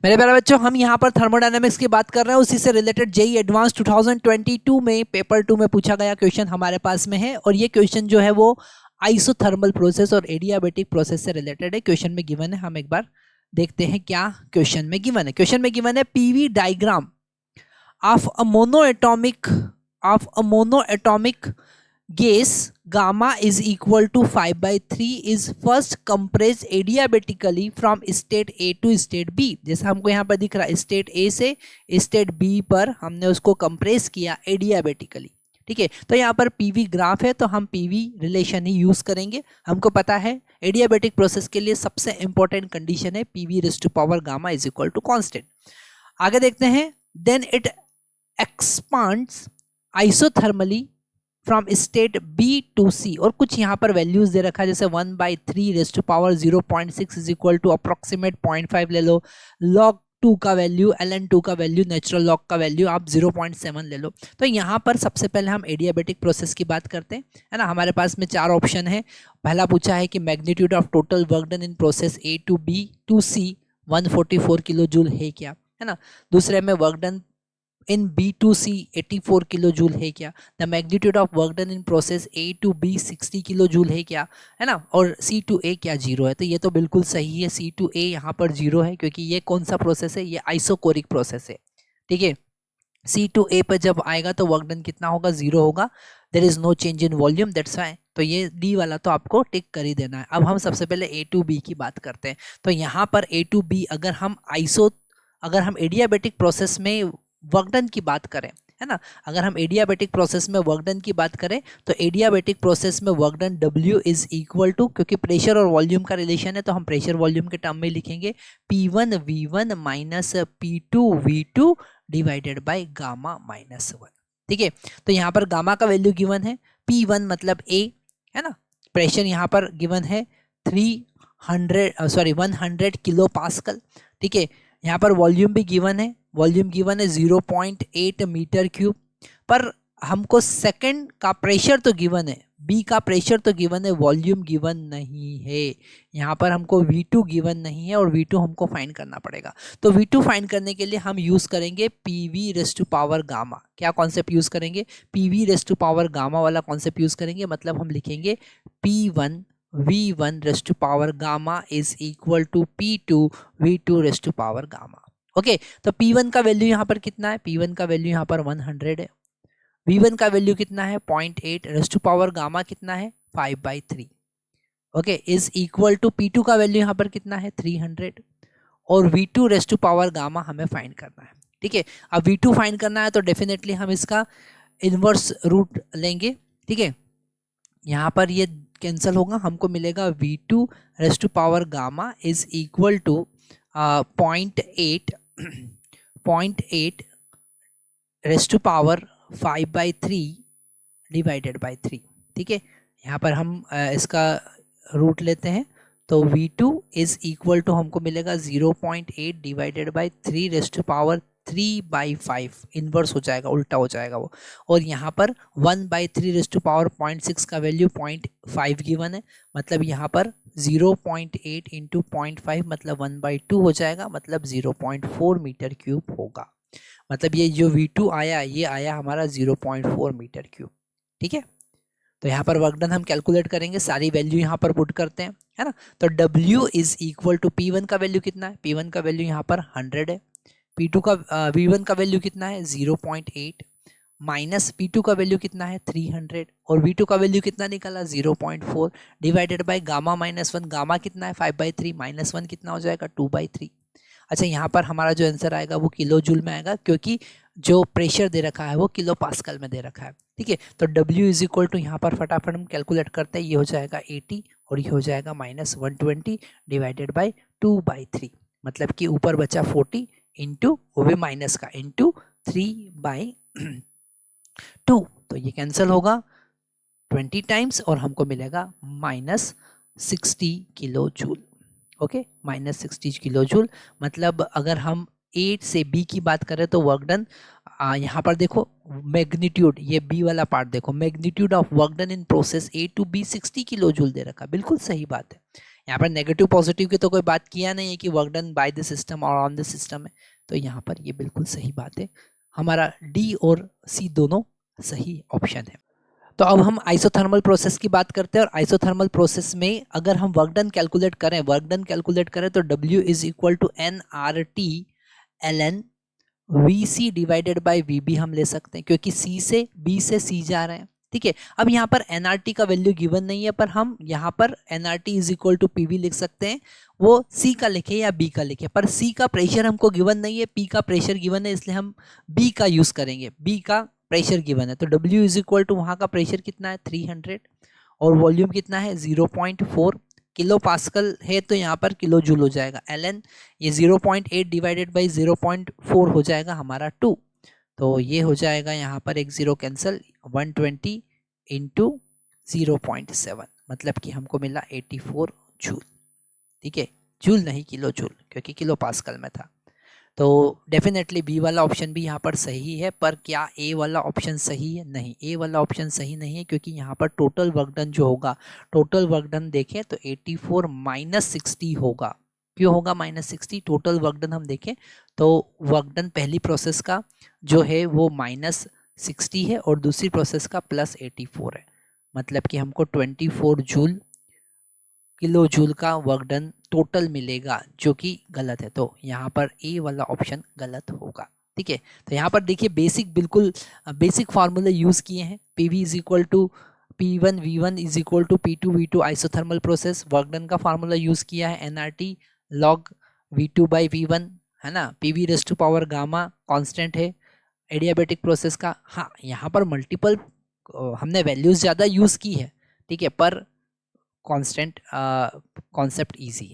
मेरे प्यारे बच्चों, हम यहाँ पर थर्मोडायनेमिक्स की बात कर रहे हैं, उसी से रिलेटेड जेई एडवांस 2022 में पेपर 2 में पूछा गया क्वेश्चन हमारे पास में है। और ये क्वेश्चन जो है वो आइसोथर्मल प्रोसेस और एडियाबेटिक प्रोसेस से रिलेटेड है। क्वेश्चन में गिवन है, हम एक बार देखते हैं क्या क्वेश्चन में गिवन है। क्वेश्चन में गिवन है PV diagram of a monoatomic gas gamma is equal to 5/3 is first compressed adiabatically from state A to state B। जैसा हमको यहाँ पर दिख रहा है, स्टेट A से स्टेट B पर हमने उसको कंप्रेस किया एडियाबेटिकली। ठीक है, तो यहाँ पर पीवी ग्राफ है तो हम पीवी रिलेशन ही यूज करेंगे। हमको पता है एडियाबेटिक प्रोसेस के लिए सबसे इंपॉर्टेंट कंडीशन है PV raise to power gamma is equal to constant. आगे देखते हैं, then it expands isothermally from state B to C, और कुछ यहाँ पर वैल्यूज दे रखा है, जैसे 1/3 raise to power 0.6 is equal to approximate 0.5 ले लो, log 2 का वैल्यू, ln2 का वैल्यू, नेचुरल लॉग का वैल्यू आप 0.7 ले लो। तो यहाँ पर सबसे पहले हम एडियाबेटिक प्रोसेस की बात करते हैं, है ना। हमारे पास में 4 ऑप्शन है। पहला पूछा है कि magnitude of total work done in process A to B to C 144 kilo joule है क्या, है ना। दूसरे में work done in B to C 84 kilo joule है क्या। The magnitude of work done in process A to B 60 kilo joule है क्या, है ना। और C to A क्या 0 है, तो ये तो बिल्कुल सही है, C to A यहाँ पर 0 है, क्योंकि ये कौन सा प्रोसेस है, ये आइसोकोरिक प्रोसेस है। ठीक है, C to A पर जब आएगा तो वर्क डन कितना होगा, 0 होगा। There is no change in volume, that's why, तो ये डी वाला तो आपको टिक कर ही देना है। अब हम सबसे पहले A to B की बात करते हैं। तो यहाँ पर A to B अगर हम एडियाबेटिक प्रोसेस में वर्क डन की बात करें, है ना, अगर हम एडियाबेटिक प्रोसेस में वर्क डन की बात करें तो एडियाबेटिक प्रोसेस में work done W is equal to, क्योंकि प्रेशर और वॉल्यूम का रिलेशन है तो हम प्रेशर वॉल्यूम के टर्म में लिखेंगे P1 V1 minus P2 V2 divided by gamma minus 1। ठीक है, तो यहाँ पर गामा का वैल्यू गिवन है, P1 मतलब A, है ना। प्रेशर यहाँ पर गिवन है 100 किलो पास्कल। ठीक है, यहाँ पर वॉल्यूम भी गिवन है, वॉल्यूम गिवन है 0.8 मीटर क्यूब। पर हमको सेकंड का प्रेशर तो गिवन है, बी का प्रेशर तो गिवन है, वॉल्यूम गिवन नहीं है। यहाँ पर हमको V2 गिवन नहीं है और V2 हमको फाइंड करना पड़ेगा। तो V2 फाइंड करने के लिए हम यूज करेंगे PV raise to power gamma. क्या कॉन्सेप्ट यूज करेंगे, PV raise to power gamma वाला कॉन्सेप्ट यूज करेंगे। मतलब हम लिखेंगे P1 V1 raise to power gamma is equal to P2 V2 raise to power gamma. Okay, तो P1 का value यहाँ पर कितना है, P1 का वैल्यू यहाँ पर 100 है। V1 का वैल्यू कितना है 0.8 रेज़ टू पावर गामा कितना है 5/3। Okay, is equal to P2 का वैल्यू यहाँ पर कितना है 300 और V2 raise to power gamma हमें फाइंड करना है। ठीक है, अब V2 फाइंड करना है तो डेफिनेटली हम इसका इनवर्स रूट लेंगे। ठीक है, यहाँ पर ये कैंसिल होगा, हमको मिलेगा V2 raise to power gamma is equal to 0.8 raise to power 5/3 divided by 3। ठीक है, यहाँ पर हम इसका रूट लेते हैं तो V2 इज इक्वल टू हमको मिलेगा 0.8 divided by 3 raise to power 3/5, inverse हो जाएगा, उल्टा हो जाएगा वो। और यहाँ पर 1/3 रेज़ टू पावर 0.6 का वैल्यू 0.5 गिवन है, मतलब यहाँ पर 0.8 इंटू 0.5 मतलब 1/2 हो जाएगा, मतलब 0.4 मीटर क्यूब होगा। मतलब ये जो V2 आया ये आया हमारा 0.4 मीटर क्यूब। ठीक है, तो यहाँ पर वर्क डन हम कैलकुलेट करेंगे, सारी वैल्यू यहाँ पर पुट करते हैं, है ना। तो W is equal to P1 का वैल्यू कितना है, P1 का वैल्यू यहाँ पर 100 है। P2 का V1 का वैल्यू कितना है 0.8 माइनस P2 का वैल्यू कितना है 300 और V2 का वैल्यू कितना निकला 0.4 divided by gamma minus 1। Gamma कितना है 5/3 माइनस 1 कितना हो जाएगा 2/3। अच्छा, यहाँ पर हमारा जो आंसर आएगा वो किलो जूल में आएगा, क्योंकि जो प्रेशर दे रखा है वो किलो पास्कल में दे रखा है। ठीक है, तो W इज इक्वल टू यहाँ पर फटाफट हम कैलकुलेट करते हैं, ये हो जाएगा 80 और ये हो जाएगा -120 डिवाइडेड बाय 2/3, मतलब कि ऊपर बचा 40 इंटू वो भी माइनस का इंटू 3/2, तो ये कैंसिल होगा 20 टाइम्स और हमको मिलेगा -60 kilo joule. Okay, -60 kilo joule. मतलब अगर हम A से B की बात करें तो वर्क डन, यहाँ पर देखो मैग्नीट्यूड, ये B वाला पार्ट देखो, magnitude of work done in process A to B 60 kilo joule दे रखा, बिल्कुल सही बात है। यहाँ पर नेगेटिव पॉजिटिव की तो कोई बात किया नहीं है कि work done by the system और ऑन द सिस्टम है, तो यहाँ पर ये बिल्कुल सही बात है, हमारा डी और सी दोनों सही ऑप्शन है। तो अब हम आइसोथर्मल प्रोसेस की बात करते हैं, और आइसोथर्मल प्रोसेस में अगर हम वर्क डन कैलकुलेट करें तो W is equal to nRT ln VC divided by VB हम ले सकते हैं, क्योंकि C से B से C जा रहे हैं, ठीक है। अब यहाँ पर nRT का वैल्यू गिवन नहीं है, पर हम यहाँ पर nRT is equal to PV लिख सकते हैं, वो C का लिखे या B का लिखे, पर C का प्रेशर हमको गिवन नहीं है, P का प्रेशर गिवन है, इसलिए हम B का यूज करेंगे, B का प्रेशर गिवन है। तो W इज इक्वल टू वहाँ का प्रेशर कितना है 300 और वॉल्यूम कितना है 0.4 किलो पास्कल है, तो यहाँ पर किलो जूल हो जाएगा। ln ये 0.8 डिवाइडेड बाई 0.4 हो जाएगा हमारा 2, तो ये हो जाएगा यहाँ पर एक जीरो कैंसिल 120 इंटू 0.7, मतलब कि हमको मिला 84 जूल, ठीक है, जूल नहीं किलो जूल, क्योंकि किलो पास्कल में था। तो डेफिनेटली बी वाला ऑप्शन भी यहाँ पर सही है, पर क्या ए वाला ऑप्शन सही है? नहीं, ए वाला ऑप्शन सही नहीं है, क्योंकि यहाँ पर टोटल वर्क डन जो होगा, टोटल वर्क डन देखें तो 84 माइनस 60 होगा। क्यों होगा माइनस 60? टोटल वर्क डन हम देखें तो वर्क डन पहली प्रोसेस का जो है वो माइनस 60 है और दूसरी प्रोसेस का प्लस 84 है, मतलब कि हमको 24 जूल किलो जूल का वर्क डन टोटल मिलेगा, जो कि गलत है। तो यहाँ पर ए वाला ऑप्शन गलत होगा, ठीक है। तो यहाँ पर देखिए बेसिक, बिल्कुल बेसिक फार्मूले यूज़ किए हैं। PV is equal to P1 V1 is equal to P2 V2 isothermal process, work done का फार्मूला यूज़ किया है nRT log V2 by V1, है ना। PV raise to power gamma constant है एडियाबेटिक प्रोसेस का। हाँ, यहाँ पर मल्टीपल हमने वैल्यूज़ ज़्यादा यूज़ की है, ठीक है, पर कांस्टेंट कॉन्सेप्ट ईजी है।